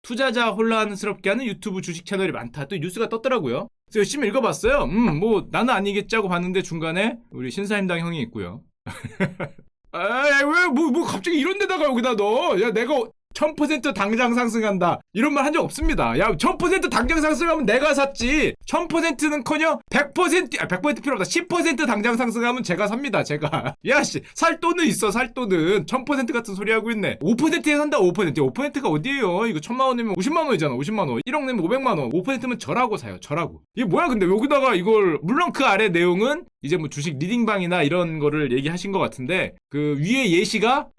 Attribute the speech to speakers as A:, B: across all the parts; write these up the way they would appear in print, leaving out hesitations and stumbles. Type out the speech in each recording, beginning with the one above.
A: 투자자 혼란스럽게 하는 유튜브 주식 채널이 많다. 또 뉴스가 떴더라고요. 그래서 열심히 읽어봤어요. 뭐 나는 아니겠지 하고 봤는데 중간에 우리 신사임당 형이 있고요. 뭐 갑자기 이런 데다가 여기다 넣어. 야, 내가 1000% 당장 상승한다 이런 말 한 적 없습니다. 야, 1000% 당장 상승하면 내가 샀지. 1000%는커녕 100% 필요 없다. 10% 당장 상승하면 제가 삽니다. 제가. 야씨, 살 돈은 있어. 살 돈은 1000% 같은 소리 하고 있네. 5%에 산다. 5%가 어디에요? 이거 1000만 원이면 50만 원이잖아. 50만 원. 1억 내면 500만 원. 5%면 절하고 사요. 절하고. 이게 뭐야? 근데 여기다가 이걸, 물론 그 아래 내용은 이제 뭐 주식 리딩방이나 이런 거를 얘기하신 것 같은데, 그 위에 예시가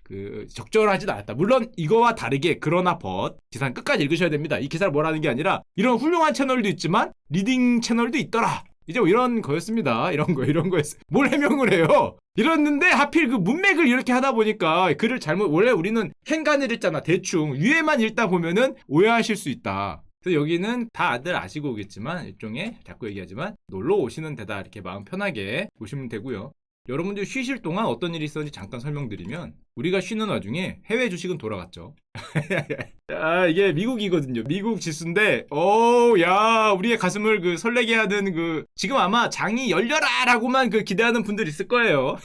A: 적절하지도 않았다. 물론 이거와 다르게 그러나 기사는 끝까지 읽으셔야 됩니다. 이 기사를 뭐라는 게 아니라 이런 훌륭한 채널도 있지만 리딩 채널도 있더라. 이제 뭐 이런 거였습니다. 이런 거였어요. 뭘 해명을 해요? 이랬는데 하필 그 문맥을 이렇게 하다 보니까 글을 원래 우리는 행간을 읽잖아. 대충 위에만 읽다 보면은 오해하실 수 있다. 그래서 여기는 다들 아시고 오겠지만 일종의 자꾸 얘기하지만 놀러 오시는 데다 이렇게 마음 편하게 오시면 되고요. 여러분들 쉬실 동안 어떤 일이 있었는지 잠깐 설명드리면, 우리가 쉬는 와중에 해외 주식은 돌아갔죠. 이게 미국이거든요. 미국 지수인데, 야, 우리의 가슴을 설레게 하는 지금 아마 장이 열려라라고만 기대하는 분들 있을 거예요.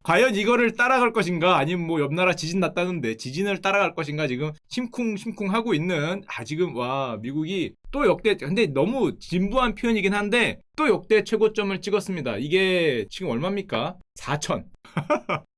A: 과연 이거를 따라갈 것인가, 아니면 뭐 옆나라 지진 났다는데 지진을 따라갈 것인가, 지금 심쿵심쿵 하고 있는, 지금 미국이 또 역대, 근데 너무 진부한 표현이긴 한데 또 역대 최고점을 찍었습니다. 이게 지금 얼마입니까? 4,000.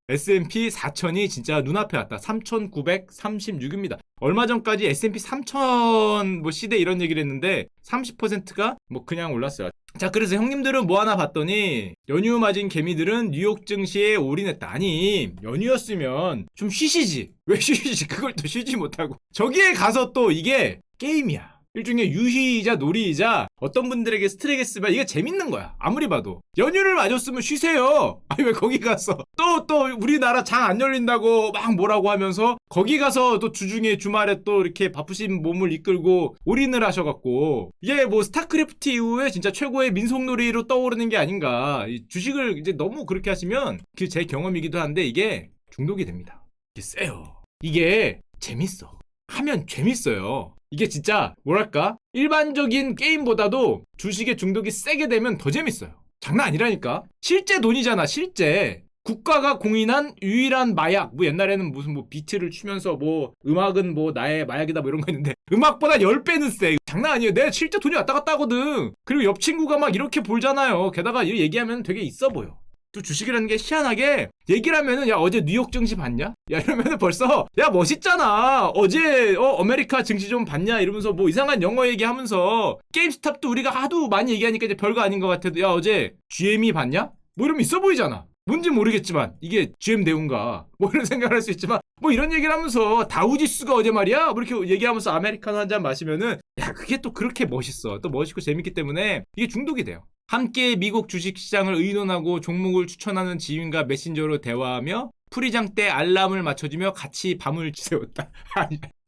A: S&P 4,000이 진짜 눈앞에 왔다. 3,936입니다. 얼마 전까지 S&P 3,000 시대 이런 얘기를 했는데 30%가 그냥 올랐어요. 자, 그래서 형님들은 뭐 하나 봤더니 연휴 맞은 개미들은 뉴욕 증시에 올인했다. 아니, 연휴였으면 좀 쉬시지. 왜 쉬시지? 그걸 또 쉬지 못하고 저기에 가서 또 이게 게임이야. 일종의 유희이자 놀이이자 어떤 분들에게 스트레스가, 이게 재밌는 거야. 아무리 봐도. 연휴를 맞았으면 쉬세요. 아니, 왜 거기 가서 또 우리나라 장 안 열린다고 막 뭐라고 하면서 거기 가서 또 주중에 주말에 또 이렇게 바쁘신 몸을 이끌고 올인을 하셔갖고, 이게 뭐 스타크래프트 이후에 진짜 최고의 민속놀이로 떠오르는 게 아닌가. 이 주식을 이제 너무 그렇게 하시면, 제 경험이기도 한데 이게 중독이 됩니다. 이게 세요. 이게 재밌어. 하면 재밌어요. 이게 진짜 뭐랄까, 일반적인 게임보다도 주식에 중독이 세게 되면 더 재밌어요. 장난 아니라니까. 실제 돈이잖아. 실제 국가가 공인한 유일한 마약. 옛날에는 무슨 비트를 추면서 음악은 나의 마약이다 이런 거 있는데, 음악보다 10배는 세. 장난 아니에요. 내 실제 돈이 왔다 갔다 하거든. 그리고 옆 친구가 막 이렇게 볼잖아요. 게다가 얘기하면 되게 있어 보여. 또 주식이라는 게 희한하게 얘기를 하면은, 야, 어제 뉴욕 증시 봤냐? 야, 이러면은 벌써, 야, 멋있잖아. 어제 아메리카 증시 좀 봤냐? 이러면서 이상한 영어 얘기하면서, 게임스탑도 우리가 하도 많이 얘기하니까 이제 별거 아닌 것 같아도, 야, 어제 GM이 봤냐? 이러면 있어 보이잖아. 뭔지 모르겠지만 이게 GM 대운가 이런 생각을 할 수 있지만, 이런 얘기를 하면서 다우지수가 어제 말이야 이렇게 얘기하면서 아메리카노 한 잔 마시면은, 야, 그게 또 그렇게 멋있어. 또 멋있고 재밌기 때문에 이게 중독이 돼요. 함께 미국 주식시장을 의논하고 종목을 추천하는 지인과 메신저로 대화하며 프리장 때 알람을 맞춰주며 같이 밤을 지새웠다.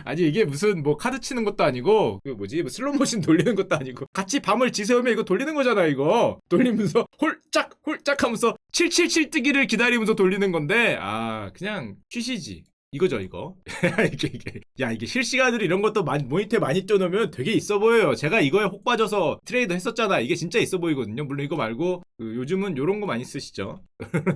A: 아니 이게 무슨 카드 치는 것도 아니고 슬롯머신 돌리는 것도 아니고 같이 밤을 지새우며 이거 돌리는 거잖아. 이거 돌리면서 홀짝 하면서 777 뜨기를 기다리면서 돌리는 건데, 그냥 쉬시지 이거죠, 이거. 이게 실시간으로 이런 것도 모니터에 많이 쪄놓으면 되게 있어 보여요. 제가 이거에 혹 빠져서 트레이드 했었잖아. 이게 진짜 있어 보이거든요. 물론 이거 말고 요즘은 요런 거 많이 쓰시죠.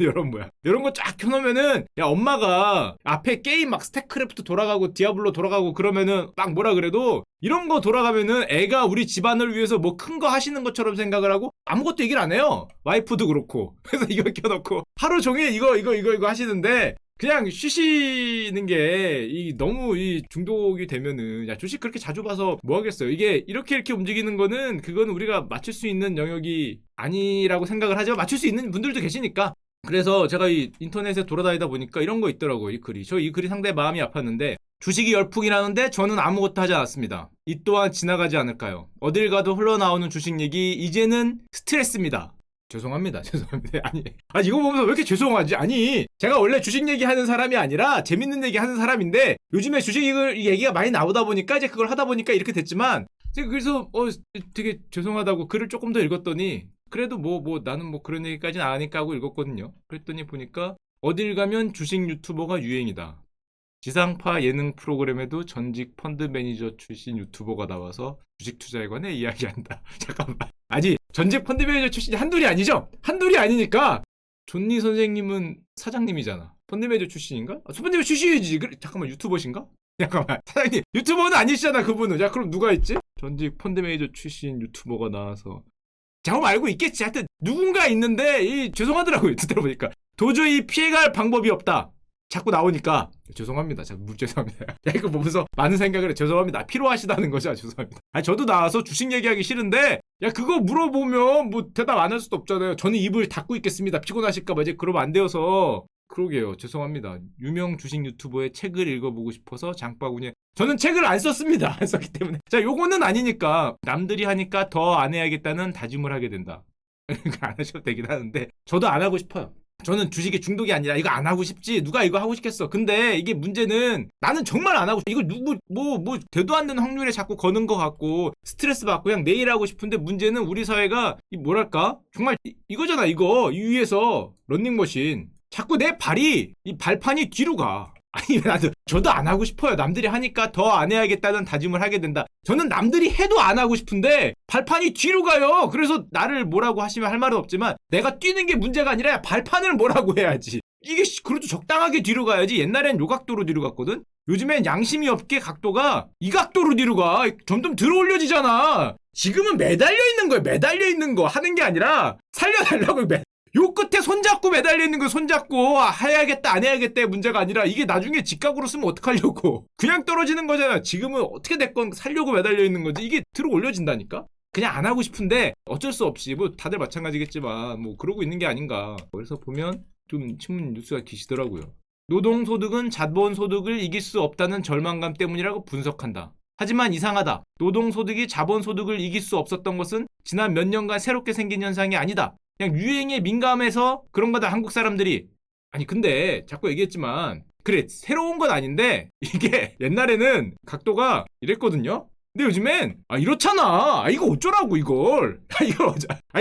A: 요런 거 쫙 켜놓으면은, 야, 엄마가 앞에 게임 막 스태크래프트 돌아가고 디아블로 돌아가고 그러면은 막 뭐라 그래도, 이런 거 돌아가면은 애가 우리 집안을 위해서 큰 거 하시는 것처럼 생각을 하고 아무것도 얘기를 안 해요. 와이프도 그렇고. 그래서 이거 켜놓고 하루 종일 이거 하시는데, 그냥 쉬시는 게 너무 중독이 되면은, 야, 주식 그렇게 자주 봐서 뭐 하겠어요. 이게 이렇게 움직이는 거는, 그건 우리가 맞출 수 있는 영역이 아니라고 생각을 하지만 맞출 수 있는 분들도 계시니까. 그래서 제가 인터넷에 돌아다니다 보니까 이런 거 있더라고요. 이 글이 상당히 마음이 아팠는데, 주식이 열풍이 나는데 저는 아무것도 하지 않았습니다. 이 또한 지나가지 않을까요? 어딜 가도 흘러나오는 주식 얘기, 이제는 스트레스입니다. 죄송합니다. 아니 이거 보면서 왜 이렇게 죄송하지? 아니, 제가 원래 주식 얘기하는 사람이 아니라 재밌는 얘기 하는 사람인데, 요즘에 주식 얘기가 많이 나오다 보니까 이제 그걸 하다 보니까 이렇게 됐지만, 제가 그래서 되게 죄송하다고 글을 조금 더 읽었더니, 그래도 나는 그런 얘기까지는 안 하니까 하고 읽었거든요. 그랬더니 보니까 어딜 가면 주식 유튜버가 유행이다. 지상파 예능 프로그램에도 전직 펀드 매니저 출신 유튜버가 나와서 주식 투자에 관해 이야기한다. 잠깐만. 아니, 전직 펀드 매니저 출신이 한둘이 아니죠? 한둘이 아니니까 존니 선생님은 사장님이잖아. 펀드 매니저 출신인가? 펀드 매니저 출신이지. 그래, 잠깐만, 유튜버신가? 잠깐만, 사장님 유튜버는 아니시잖아 그분은. 야, 그럼 누가 있지? 전직 펀드 매니저 출신 유튜버가 나와서 잠깐 알고 있겠지. 하여튼 누군가 있는데 죄송하더라고요. 듣다 보니까 도저히 피해갈 방법이 없다. 자꾸 나오니까 죄송합니다. 죄송합니다. 야, 이거 보면서 많은 생각을 해. 죄송합니다. 필요하시다는 거죠. 죄송합니다. 아니, 저도 나와서 주식 얘기하기 싫은데 야, 그거 물어보면 뭐 대답 안 할 수도 없잖아요. 저는 입을 닫고 있겠습니다. 피곤하실까봐. 이제 그러면 안 되어서. 그러게요. 죄송합니다. 유명 주식 유튜버의 책을 읽어보고 싶어서 장바구니에. 저는 책을 안 썼습니다. 안 썼기 때문에. 자, 요거는 아니니까 남들이 하니까 더 안 해야겠다는 다짐을 하게 된다. 안 하셔도 되긴 하는데 저도 안 하고 싶어요. 저는 주식에 중독이 아니라 이거 안 하고 싶지. 누가 이거 하고 싶겠어. 근데 이게 문제는 나는 정말 안 하고 싶어. 이거 누구 뭐 되도 않는 확률에 자꾸 거는 것 같고 스트레스 받고 그냥 내일 하고 싶은데 문제는 우리 사회가 뭐랄까 정말 이거잖아. 이거 이 위에서 런닝머신 자꾸 내 발이 이 발판이 뒤로 가. 아니, 저도 안 하고 싶어요. 남들이 하니까 더 안 해야겠다는 다짐을 하게 된다. 저는 남들이 해도 안 하고 싶은데 발판이 뒤로 가요. 그래서 나를 뭐라고 하시면 할 말은 없지만 내가 뛰는 게 문제가 아니라 발판을 뭐라고 해야지. 이게 그래도 적당하게 뒤로 가야지. 옛날엔 요 각도로 뒤로 갔거든. 요즘엔 양심이 없게 각도가 이 각도로 뒤로 가. 점점 들어 올려지잖아. 지금은 매달려 있는 거야. 매달려 있는 거 하는 게 아니라 살려달라고. 요 끝에 손잡고 매달려 있는 거 손잡고 해야겠다 안 해야겠다의 문제가 아니라 이게 나중에 직각으로 쓰면 어떡하려고. 그냥 떨어지는 거잖아. 지금은 어떻게 됐건 살려고 매달려 있는 거지. 이게 들어 올려진다니까. 그냥 안 하고 싶은데 어쩔 수 없이 뭐 다들 마찬가지겠지만 뭐 그러고 있는 게 아닌가. 그래서 보면 좀 신문 뉴스가 기시더라고요. 노동소득은 자본소득을 이길 수 없다는 절망감 때문이라고 분석한다. 하지만 이상하다. 노동소득이 자본소득을 이길 수 없었던 것은 지난 몇 년간 새롭게 생긴 현상이 아니다. 그냥 유행에 민감해서 그런 거다. 한국 사람들이. 아니, 근데 자꾸 얘기했지만 그래, 새로운 건 아닌데 이게 옛날에는 각도가 이랬거든요. 근데 요즘엔 이렇잖아. 이거 어쩌라고 이걸.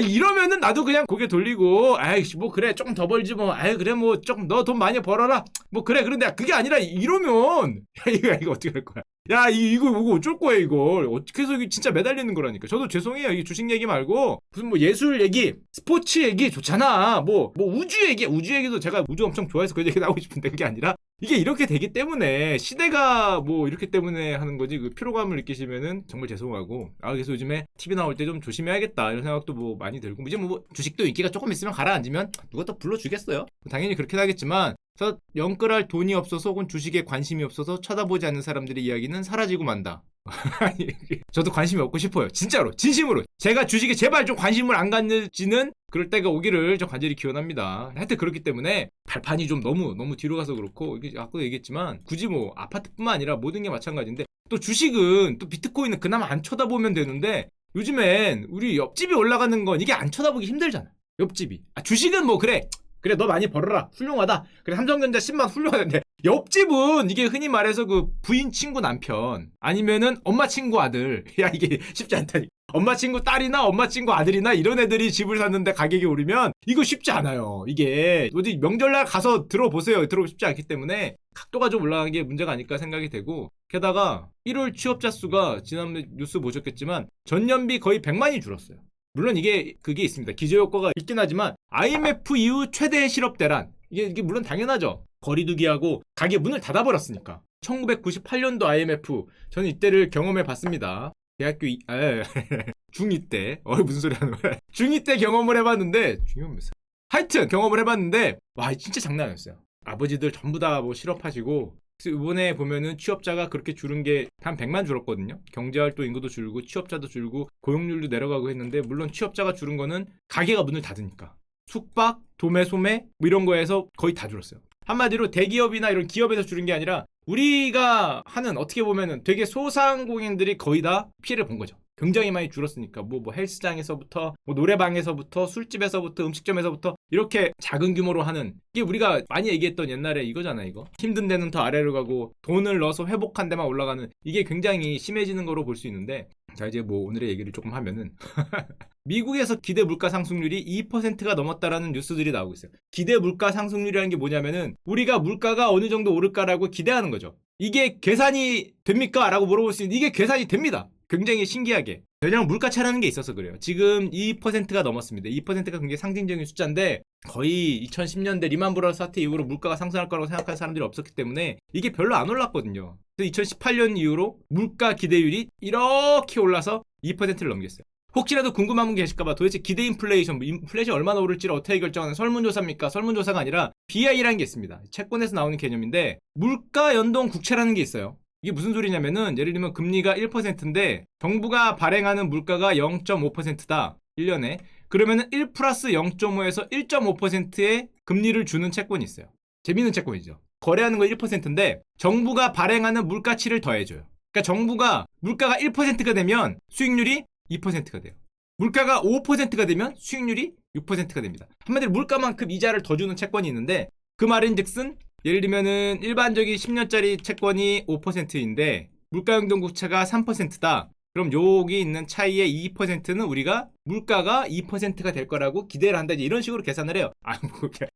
A: 이러면은 나도 그냥 고개 돌리고 아이씨 뭐 그래 조금 더 벌지 뭐. 그래 뭐 조금 너 돈 많이 벌어라. 뭐 그래. 그런데 그게 아니라 이러면 이거 어떻게 할 거야. 야, 이거 어쩔 거야, 이걸. 어떻게 해서 진짜 매달리는 거라니까. 저도 죄송해요. 이 주식 얘기 말고, 무슨 뭐 예술 얘기, 스포츠 얘기 좋잖아. 뭐 우주 얘기도 제가 우주 엄청 좋아해서 그 얘기 나오고 싶은데 그게 아니라, 이게 이렇게 되기 때문에, 시대가 뭐 이렇게 때문에 하는 거지, 그 피로감을 느끼시면은 정말 죄송하고, 그래서 요즘에 TV 나올 때 좀 조심해야겠다, 이런 생각도 뭐 많이 들고, 이제 뭐 주식도 인기가 조금 있으면 가라앉으면 누가 또 불러주겠어요? 당연히 그렇긴 하겠지만, 영끌할 돈이 없어서 혹은 주식에 관심이 없어서 쳐다보지 않는 사람들의 이야기는 사라지고 만다. 저도 관심이 없고 싶어요. 진짜로 진심으로 제가 주식에 제발 좀 관심을 안 갖는지는 그럴 때가 오기를 좀 간절히 기원합니다. 하여튼 그렇기 때문에 발판이 좀 너무 뒤로 가서 그렇고, 이게 아까도 얘기했지만 굳이 뭐 아파트뿐만 아니라 모든 게 마찬가지인데, 또 주식은 또 비트코인은 그나마 안 쳐다보면 되는데 요즘엔 우리 옆집이 올라가는 건 이게 안 쳐다보기 힘들잖아. 옆집이. 주식은 뭐 그래 너 많이 벌어라. 훌륭하다. 그래, 삼성전자 10만 훌륭하던데. 옆집은 이게 흔히 말해서 그 부인 친구 남편 아니면은 엄마 친구 아들. 야, 이게 쉽지 않다니. 엄마 친구 딸이나 엄마 친구 아들이나 이런 애들이 집을 샀는데 가격이 오르면 이거 쉽지 않아요. 이게 어디 명절날 가서 들어보세요. 들어보기 쉽지 않기 때문에 각도가 좀 올라간 게 문제가 아닐까 생각이 되고, 게다가 1월 취업자 수가 지난번에 뉴스 보셨겠지만 전년비 거의 100만이 줄었어요. 물론 그게 있습니다. 기저효과가 있긴 하지만 IMF 이후 최대 실업 대란. 이게 물론 당연하죠. 거리두기하고 가게 문을 닫아버렸으니까. 1998년도 IMF. 저는 이때를 경험해 봤습니다. 대학교 중2 때. 무슨 소리 하는 거야. 중2 때 경험을 해봤는데, 하여튼 경험을 해봤는데, 와, 진짜 장난 아니었어요. 아버지들 전부 다 뭐 실업하시고, 이번에 보면은 취업자가 그렇게 줄은 게 한 100만 줄었거든요. 경제활동 인구도 줄고 취업자도 줄고 고용률도 내려가고 했는데, 물론 취업자가 줄은 거는 가게가 문을 닫으니까 숙박, 도매, 소매 뭐 이런 거에서 거의 다 줄었어요. 한마디로 대기업이나 이런 기업에서 줄은 게 아니라 우리가 하는, 어떻게 보면은 되게 소상공인들이 거의 다 피해를 본 거죠. 굉장히 많이 줄었으니까 뭐 헬스장에서부터 뭐 노래방에서부터 술집에서부터 음식점에서부터 이렇게 작은 규모로 하는 이게 우리가 많이 얘기했던 옛날에 이거잖아. 이거 힘든 데는 더 아래로 가고 돈을 넣어서 회복한 데만 올라가는 이게 굉장히 심해지는 거로 볼 수 있는데 자 이제 뭐 오늘의 얘기를 조금 하면은 미국에서 기대 물가 상승률이 2%가 넘었다라는 뉴스들이 나오고 있어요. 기대 물가 상승률이라는 게 뭐냐면은 우리가 물가가 어느 정도 오를까라고 기대하는 거죠. 이게 계산이 됩니까? 라고 물어볼 수 있는데 이게 계산이 됩니다. 굉장히 신기하게. 왜냐면 물가차라는 게 있어서 그래요. 지금 2%가 넘었습니다. 2%가 굉장히 상징적인 숫자인데 거의 2010년대 리만 브러더스 사태 이후로 물가가 상승할 거라고 생각하는 사람들이 없었기 때문에 이게 별로 안 올랐거든요. 그래서 2018년 이후로 물가 기대율이 이렇게 올라서 2%를 넘겼어요. 혹시라도 궁금한 분 계실까봐 도대체 기대 인플레이션, 인플레이션 얼마나 오를지를 어떻게 결정하는 설문조사입니까? 설문조사가 아니라 BI라는 게 있습니다. 채권에서 나오는 개념인데 물가 연동 국채라는 게 있어요. 이게 무슨 소리냐면은 예를 들면 금리가 1%인데 정부가 발행하는 물가가 0.5%다. 1년에. 그러면은 1 플러스 0.5에서 1.5%의 금리를 주는 채권이 있어요. 재밌는 채권이죠. 거래하는 건 1%인데 정부가 발행하는 물가치를 더해줘요. 그러니까 정부가 물가가 1%가 되면 수익률이 2%가 돼요. 물가가 5%가 되면 수익률이 6%가 됩니다. 한마디로 물가만큼 이자를 더 주는 채권이 있는데 그 말인즉슨 예를 들면은 일반적인 10년짜리 채권이 5%인데 물가연동국채가 3%다. 그럼 여기 있는 차이의 2%는 우리가 물가가 2%가 될 거라고 기대를 한다. 이런 식으로 계산을 해요.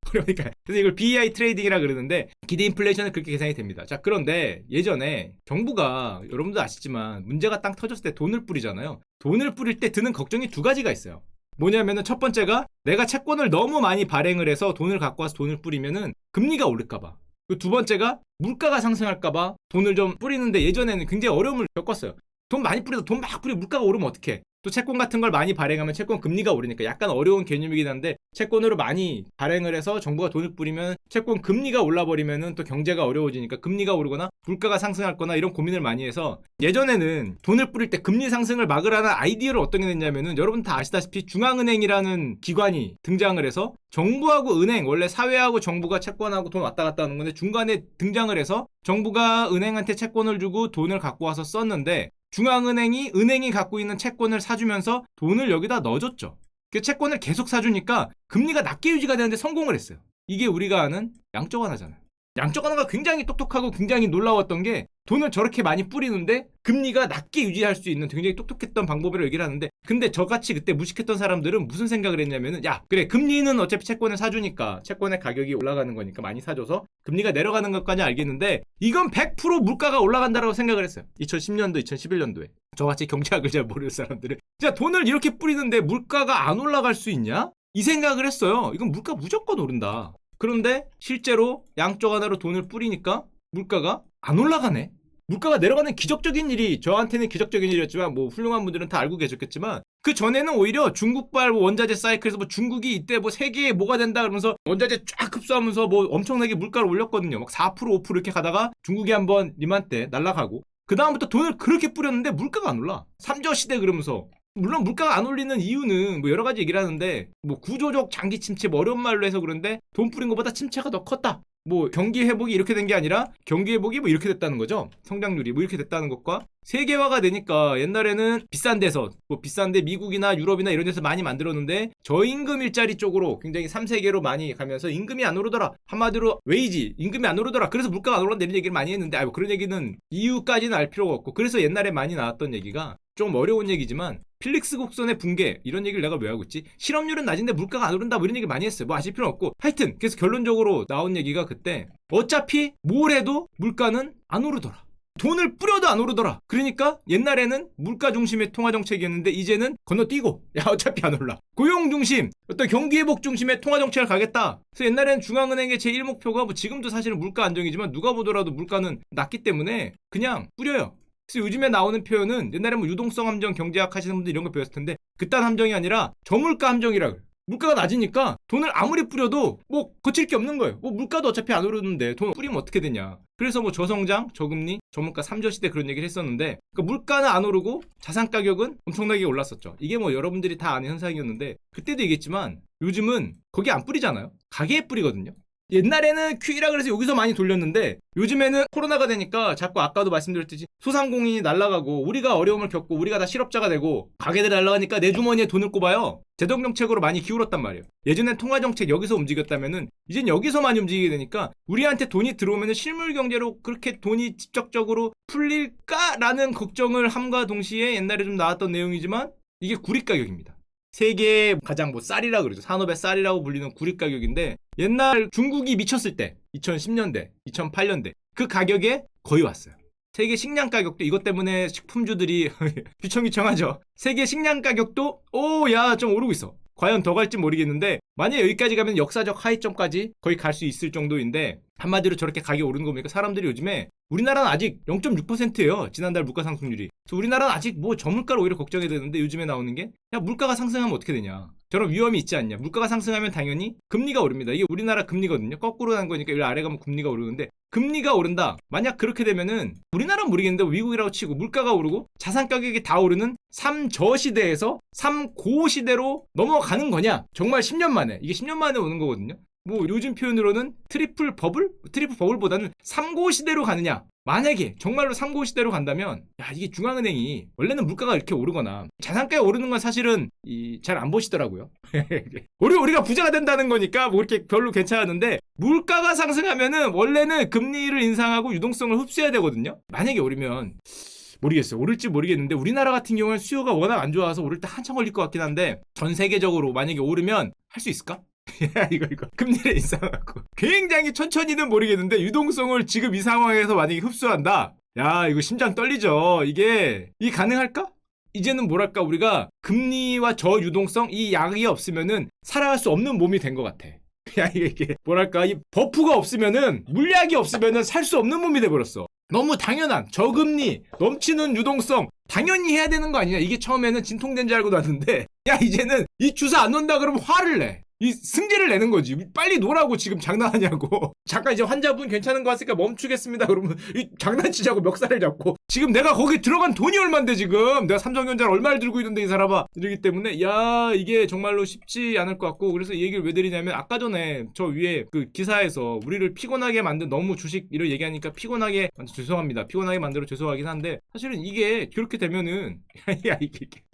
A: 그러니까 그래서 이걸 BI 트레이딩이라 그러는데 기대 인플레이션은 그렇게 계산이 됩니다. 자, 그런데 예전에 정부가 여러분도 아시지만 문제가 땅 터졌을 때 돈을 뿌리잖아요. 돈을 뿌릴 때 드는 걱정이 두 가지가 있어요. 뭐냐면은 첫 번째가 내가 채권을 너무 많이 발행을 해서 돈을 갖고 와서 돈을 뿌리면은 금리가 오를까봐. 두 번째가 물가가 상승할까봐 돈을 좀 뿌리는데 예전에는 굉장히 어려움을 겪었어요. 돈 많이 뿌려서 돈 막 뿌리고 물가가 오르면 어떡해. 또 채권 같은 걸 많이 발행하면 채권 금리가 오르니까 약간 어려운 개념이긴 한데 채권으로 많이 발행을 해서 정부가 돈을 뿌리면 채권 금리가 올라버리면은 또 경제가 어려워지니까 금리가 오르거나 물가가 상승할 거나 이런 고민을 많이 해서 예전에는 돈을 뿌릴 때 금리 상승을 막으라는 아이디어를 어떤 게 냈냐면은 여러분 다 아시다시피 중앙은행이라는 기관이 등장을 해서 정부하고 은행, 원래 사회하고 정부가 채권하고 돈 왔다 갔다 하는 건데 중간에 등장을 해서 정부가 은행한테 채권을 주고 돈을 갖고 와서 썼는데 중앙은행이 은행이 갖고 있는 채권을 사주면서 돈을 여기다 넣어줬죠. 그 채권을 계속 사주니까 금리가 낮게 유지가 되는데 성공을 했어요. 이게 우리가 아는 양적 완화잖아요. 양적 완화가 굉장히 똑똑하고 굉장히 놀라웠던 게 돈을 저렇게 많이 뿌리는데 금리가 낮게 유지할 수 있는 굉장히 똑똑했던 방법이라고 얘기를 하는데 근데 저같이 그때 무식했던 사람들은 무슨 생각을 했냐면은 야 그래 금리는 어차피 채권을 사주니까 채권의 가격이 올라가는 거니까 많이 사줘서 금리가 내려가는 것까지 알겠는데 이건 100% 물가가 올라간다라고 생각을 했어요. 2010년도 2011년도에 저같이 경제학을 잘 모르는 사람들은 진짜 돈을 이렇게 뿌리는데 물가가 안 올라갈 수 있냐? 이 생각을 했어요. 이건 물가 무조건 오른다. 그런데 실제로 양적 완화로 돈을 뿌리니까 물가가 안 올라가네. 물가가 내려가는 기적적인 일이 저한테는 기적적인 일이었지만 뭐 훌륭한 분들은 다 알고 계셨겠지만 그 전에는 오히려 중국발 원자재 사이클에서 뭐 중국이 이때 뭐 세계에 뭐가 된다 그러면서 원자재 쫙 흡수하면서 뭐 엄청나게 물가를 올렸거든요. 막 4% 5% 이렇게 가다가 중국이 한번 리만 때 날아가고 그 다음부터 돈을 그렇게 뿌렸는데 물가가 안 올라. 삼조 시대 그러면서 물론 물가가 안 올리는 이유는 뭐 여러 가지 얘기를 하는데 뭐 구조적 장기 침체 뭐 어려운 말로 해서 그런데 돈 뿌린 것보다 침체가 더 컸다. 뭐 경기 회복이 이렇게 된 게 아니라 경기 회복이 뭐 이렇게 됐다는 거죠. 성장률이 뭐 이렇게 됐다는 것과 세계화가 되니까 옛날에는 비싼 데서 뭐 비싼데 미국이나 유럽이나 이런 데서 많이 만들었는데 저임금 일자리 쪽으로 굉장히 3세계로 많이 가면서 임금이 안 오르더라. 한마디로 웨이지 임금이 안 오르더라. 그래서 물가가 안 오른다 이런 얘기를 많이 했는데 뭐 그런 얘기는 이유까지는 알 필요가 없고 그래서 옛날에 많이 나왔던 얘기가 좀 어려운 얘기지만 필릭스 곡선의 붕괴 이런 얘기를 내가 왜 하고 있지? 실업률은 낮은데 물가가 안 오른다 뭐 이런 얘기 많이 했어요. 뭐 아실 필요 없고 하여튼 그래서 결론적으로 나온 얘기가 그때 어차피 뭘 해도 물가는 안 오르더라. 돈을 뿌려도 안 오르더라. 그러니까 옛날에는 물가 중심의 통화 정책이었는데 이제는 건너뛰고 야 어차피 안 올라. 고용 중심 어떤 경기 회복 중심의 통화 정책을 가겠다. 그래서 옛날에는 중앙은행의 제1 목표가 뭐 지금도 사실은 물가 안정이지만 누가 보더라도 물가는 낮기 때문에 그냥 뿌려요. 그래서 요즘에 나오는 표현은 옛날에 뭐 유동성 함정 경제학 하시는 분들 이런 거 배웠을 텐데 그딴 함정이 아니라 저물가 함정이라 그래. 물가가 낮으니까 돈을 아무리 뿌려도 뭐 거칠 게 없는 거예요. 뭐 물가도 어차피 안 오르는데 돈 뿌리면 어떻게 되냐. 그래서 뭐 저성장, 저금리, 저물가 3조 시대 그런 얘기를 했었는데 그러니까 물가는 안 오르고 자산 가격은 엄청나게 올랐었죠. 이게 뭐 여러분들이 다 아는 현상이었는데 그때도 얘기했지만 요즘은 거기 안 뿌리잖아요. 가게에 뿌리거든요. 옛날에는 QE라 그래서 여기서 많이 돌렸는데 요즘에는 코로나가 되니까 자꾸 아까도 말씀드렸듯이 소상공인이 날아가고 우리가 어려움을 겪고 우리가 다 실업자가 되고 가게들이 날아가니까 내 주머니에 돈을 꼽아요. 재정정책으로 많이 기울었단 말이에요. 예전엔 통화정책 여기서 움직였다면은 이젠 여기서 많이 움직이게 되니까 우리한테 돈이 들어오면은 실물 경제로 그렇게 돈이 직접적으로 풀릴까라는 걱정을 함과 동시에 옛날에 좀 나왔던 내용이지만 이게 구리 가격입니다. 세계 가장 뭐 쌀이라 그러죠. 산업의 쌀이라고 불리는 구리 가격인데 옛날 중국이 미쳤을 때 2010년대, 2008년대 그 가격에 거의 왔어요. 세계 식량 가격도 이것 때문에 식품주들이 휘청휘청하죠. 세계 식량 가격도 야 좀 오르고 있어. 과연 더 갈지 모르겠는데 만약 여기까지 가면 역사적 하이점까지 거의 갈 수 있을 정도인데 한마디로 저렇게 가격이 오르는 거 보니까 사람들이 요즘에 우리나라는 아직 0.6%예요. 지난달 물가 상승률이. 그래서 우리나라는 아직 뭐 저물가를 오히려 걱정해야 되는데 요즘에 나오는 게 야 물가가 상승하면 어떻게 되냐. 저런 위험이 있지 않냐. 물가가 상승하면 당연히 금리가 오릅니다. 이게 우리나라 금리거든요. 거꾸로 난 거니까 이 아래 가면 금리가 오르는데 금리가 오른다. 만약 그렇게 되면은 우리나라는 모르겠는데 미국이라고 치고 물가가 오르고 자산 가격이 다 오르는 3저 시대에서 3고 시대로 넘어가는 거냐? 정말 10년 만에. 이게 10년 만에 오는 거거든요. 뭐 요즘 표현으로는 트리플 버블? 트리플 버블보다는 3고 시대로 가느냐? 만약에 정말로 3고 시대로 간다면 야 이게 중앙은행이 원래는 물가가 이렇게 오르거나 자산가가 오르는 건 사실은 잘 안 보시더라고요. 우리가 부자가 된다는 거니까 뭐 그렇게 별로 괜찮았는데 물가가 상승하면은 원래는 금리를 인상하고 유동성을 흡수해야 되거든요. 만약에 오르면 모르겠어요. 오를지 모르겠는데 우리나라 같은 경우는 수요가 워낙 안 좋아서 오를 때 한참 걸릴 것 같긴 한데 전 세계적으로 만약에 오르면 할 수 있을까? 이거 금리를 인상하고 굉장히 천천히는 모르겠는데 유동성을 지금 이 상황에서 만약에 흡수한다. 야 이거 심장 떨리죠. 이게 가능할까? 이제는 뭐랄까 우리가 금리와 저유동성 이 약이 없으면은 살아갈 수 없는 몸이 된 것 같아. 야 이게 뭐랄까 이 버프가 없으면은 물약이 없으면은 살 수 없는 몸이 돼버렸어. 너무 당연한 저금리 넘치는 유동성 당연히 해야 되는 거 아니냐. 이게 처음에는 진통된 줄 알고 놨는데 야 이제는 이 주사 안 놓는다 그러면 화를 내. 이 승질을 내는 거지. 빨리 놓으라고 지금 장난하냐고. 잠깐 이제 환자분 괜찮은 거 같으니까 멈추겠습니다. 그러면 이 장난치자고 멱살을 잡고 지금 내가 거기 들어간 돈이 얼만데 지금 내가 삼성전자를 얼마를 들고 있는데 이 사람아. 이러기 때문에 야 이게 정말로 쉽지 않을 것 같고 그래서 이 얘기를 왜 드리냐면 아까 전에 저 위에 그 기사에서 우리를 피곤하게 만든 너무 주식 이런 얘기하니까 피곤하게 죄송합니다. 피곤하게 만들어 죄송하긴 한데 사실은 이게 그렇게 되면은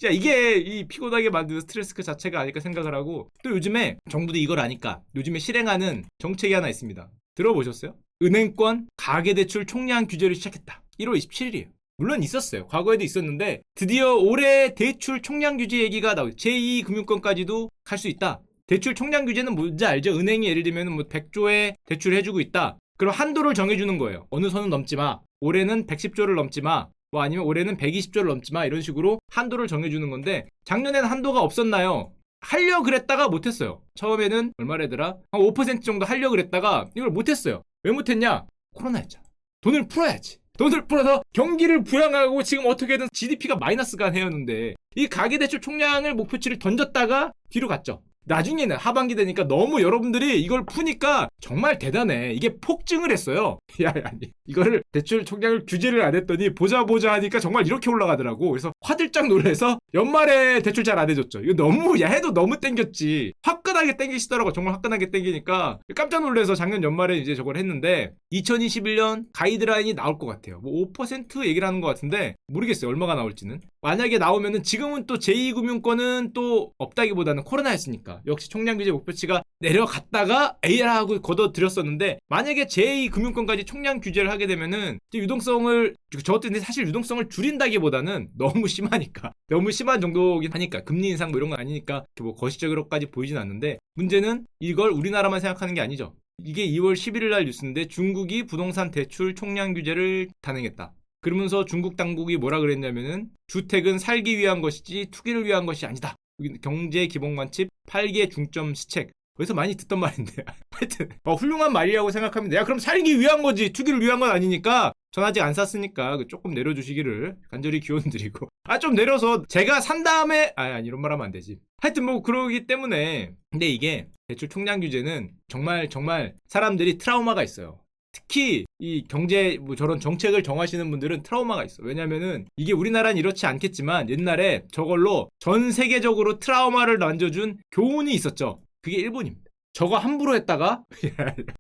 A: 이게 이 피곤하게 만드는 스트레스 그 자체가 아닐까 생각을 하고 또 요즘에 정부도 이걸 아니까 요즘에 실행하는 정책이 하나 있습니다. 들어보셨어요? 은행권 가계대출 총량 규제를 시작했다. 1월 27일이에요. 물론 있었어요. 과거에도 있었는데 드디어 올해 대출 총량 규제 얘기가 나오고 제2금융권까지도 갈 수 있다. 대출 총량 규제는 뭔지 알죠? 은행이 예를 들면 뭐 100조에 대출해주고 있다. 그럼 한도를 정해주는 거예요. 어느 선은 넘지 마. 올해는 110조를 넘지 마. 뭐 아니면 올해는 120조를 넘지 마. 이런 식으로 한도를 정해주는 건데 작년에는 한도가 없었나요? 하려고 그랬다가 못했어요. 처음에는 얼마래더라? 한 5% 정도 하려고 그랬다가 이걸 못했어요. 왜 못했냐? 코로나였잖아. 돈을 풀어야지. 돈을 풀어서 경기를 부양하고 지금 어떻게든 GDP가 마이너스가 되었는데 이 가계대출 총량을 목표치를 던졌다가 뒤로 갔죠. 나중에는 하반기 되니까 너무 여러분들이 이걸 푸니까 정말 대단해. 이게 폭증을 했어요. 아니 이거를 대출 총량을 규제를 안 했더니 보자 하니까 정말 이렇게 올라가더라고. 그래서 화들짝 놀라서 연말에 대출 잘 안 해줬죠. 이거 너무 해도 너무 땡겼지. 화끈하게 땡기시더라고. 정말 화끈하게 땡기니까 깜짝 놀라서 작년 연말에 이제 저걸 했는데 2021년 가이드라인이 나올 것 같아요. 뭐 5% 얘기를 하는 것 같은데 모르겠어요. 얼마가 나올지는. 만약에 나오면은 지금은 또 제2금융권은 또 없다기보다는 코로나였으니까 역시 총량 규제 목표치가 내려갔다가 에이라 하고 걷어들였었는데 만약에 제2금융권까지 총량 규제를 하게 되면은 유동성을 저것도 사실 유동성을 줄인다기보다는 너무 심하니까 너무 심한 정도긴 하니까 금리 인상 뭐 이런 건 아니니까 뭐 거시적으로까지 보이진 않는데 문제는 이걸 우리나라만 생각하는 게 아니죠. 이게 2월 11일 날 뉴스인데 중국이 부동산 대출 총량 규제를 단행했다. 그러면서 중국 당국이 뭐라 그랬냐면은 주택은 살기 위한 것이지 투기를 위한 것이 아니다. 경제 기본 관습 8개 중점 시책. 그래서 많이 듣던 말인데 하여튼 훌륭한 말이라고 생각합니다. 야 그럼 살기 위한 거지 투기를 위한 건 아니니까 전 아직 안 샀으니까 조금 내려주시기를 간절히 기원드리고 좀 내려서 제가 산 다음에 아니 이런 말 하면 안 되지. 하여튼 뭐 그러기 때문에 근데 이게 대출 총량 규제는 정말 사람들이 트라우마가 있어요. 특히 이 경제 뭐 저런 정책을 정하시는 분들은 트라우마가 있어. 왜냐면은 이게 우리나라는 이렇지 않겠지만 옛날에 저걸로 전 세계적으로 트라우마를 남겨준 교훈이 있었죠. 그게 일본입니다. 저거 함부로 했다가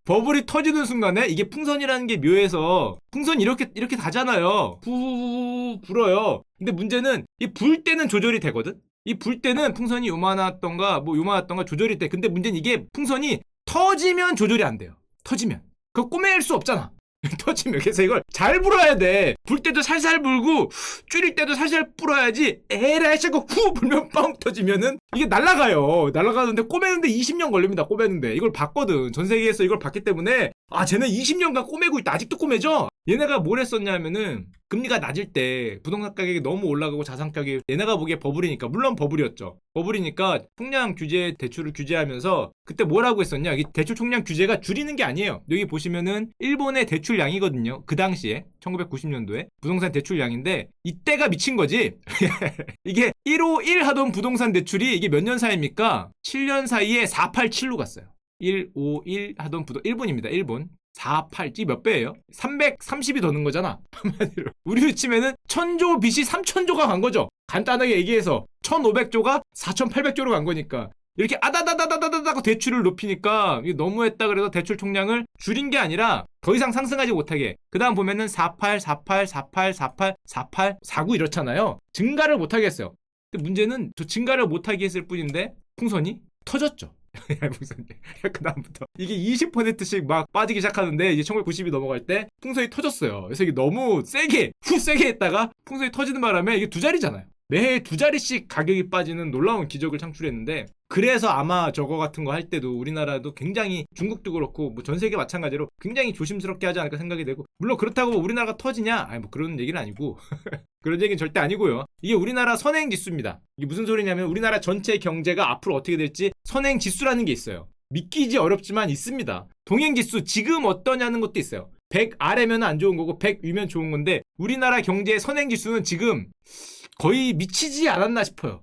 A: 버블이 터지는 순간에 이게 풍선이라는 게 묘해서 풍선이 이렇게 가잖아요. 후후후 불어요. 근데 문제는 이 불 때는 조절이 되거든. 이 불 때는 풍선이 요만했던가 뭐 요만했던가 조절이 돼. 근데 문제는 이게 풍선이 터지면 조절이 안 돼요. 터지면 그거 꼬맬 수 없잖아. 터지면. 그래서 이걸 잘 불어야 돼. 불 때도 살살 불고 줄일 때도 살살 불어야지. 에라이 자꾸 후 불면 뻥 터지면은 이게 날아가요. 날아가는데 꼬매는데 20년 걸립니다. 꼬매는데 이걸 봤거든. 전 세계에서 이걸 봤기 때문에 아 쟤는 20년간 꼬매고 있다. 아직도 꼬매죠? 얘네가 뭘 했었냐면은 금리가 낮을 때 부동산 가격이 너무 올라가고 자산 가격이 얘네가 보기에 버블이니까 물론 버블이었죠. 버블이니까 총량 규제 대출을 규제하면서 그때 뭐라고 했었냐? 이 대출 총량 규제가 줄이는 게 아니에요. 여기 보시면은 일본의 대출량이거든요. 그 당시에 1990년도에 부동산 대출량인데 이때가 미친 거지. 이게 151 하던 부동산 대출이 이게 몇 년 사이입니까? 7년 사이에 487로 갔어요. 151 하던 일본입니다. 일본. 487, 몇 배예요? 330이 더 는 거잖아. 한마디로. 우리로 치면은 1000조 빚이 3000조가 간 거죠. 간단하게 얘기해서 1500조가 4800조로 간 거니까. 이렇게 아다다다다다다고 대출을 높이니까 이게 너무했다 그래서 대출 총량을 줄인 게 아니라 더 이상 상승하지 못하게. 그 다음 보면은 48, 48, 48, 48, 48, 49 이렇잖아요. 증가를 못하게 했어요. 근데 문제는 저 증가를 못하게 했을 뿐인데 풍선이 터졌죠. 그 다음부터 이게 20%씩 막 빠지기 시작하는데 이제 1990이 넘어갈 때 풍선이 터졌어요. 그래서 이게 너무 세게 했다가 풍선이 터지는 바람에 이게 두 자리잖아요. 매해 두 자리씩 가격이 빠지는 놀라운 기적을 창출했는데 그래서 아마 저거 같은 거 할 때도 우리나라도 굉장히 중국도 그렇고 뭐 전 세계 마찬가지로 굉장히 조심스럽게 하지 않을까 생각이 되고 물론 그렇다고 뭐 우리나라가 터지냐? 아니 뭐 그런 얘기는 아니고 그런 얘기는 절대 아니고요. 이게 우리나라 선행지수입니다. 이게 무슨 소리냐면 우리나라 전체 경제가 앞으로 어떻게 될지 선행지수라는 게 있어요. 믿기지 어렵지만 있습니다. 동행지수 지금 어떠냐는 것도 있어요. 100 아래면 안 좋은 거고 100 위면 좋은 건데 우리나라 경제의 선행지수는 지금 거의 미치지 않았나 싶어요.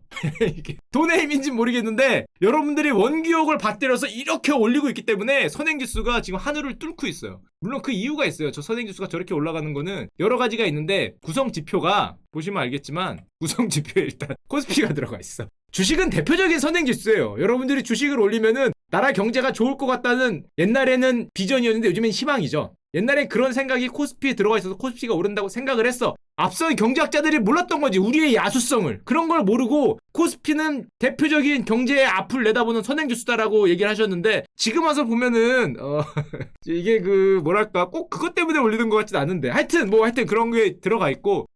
A: 이게 돈의 힘인지 모르겠는데 여러분들이 원기옥을 받들여서 이렇게 올리고 있기 때문에 선행지수가 지금 하늘을 뚫고 있어요. 물론 그 이유가 있어요. 저 선행지수가 저렇게 올라가는 거는 여러 가지가 있는데 구성지표가 보시면 알겠지만 구성지표에 일단 코스피가 들어가 있어. 주식은 대표적인 선행지수예요. 여러분들이 주식을 올리면은 나라 경제가 좋을 것 같다는 옛날에는 비전이었는데 요즘엔 희망이죠. 옛날엔 그런 생각이 코스피에 들어가 있어서 코스피가 오른다고 생각을 했어. 앞서 경제학자들이 몰랐던 거지. 우리의 야수성을. 그런 걸 모르고 코스피는 대표적인 경제의 앞을 내다보는 선행지수다라고 얘기를 하셨는데 지금 와서 보면은 이게 뭐랄까 꼭 그것 때문에 올리는 것 같진 않은데 하여튼 그런 게 들어가 있고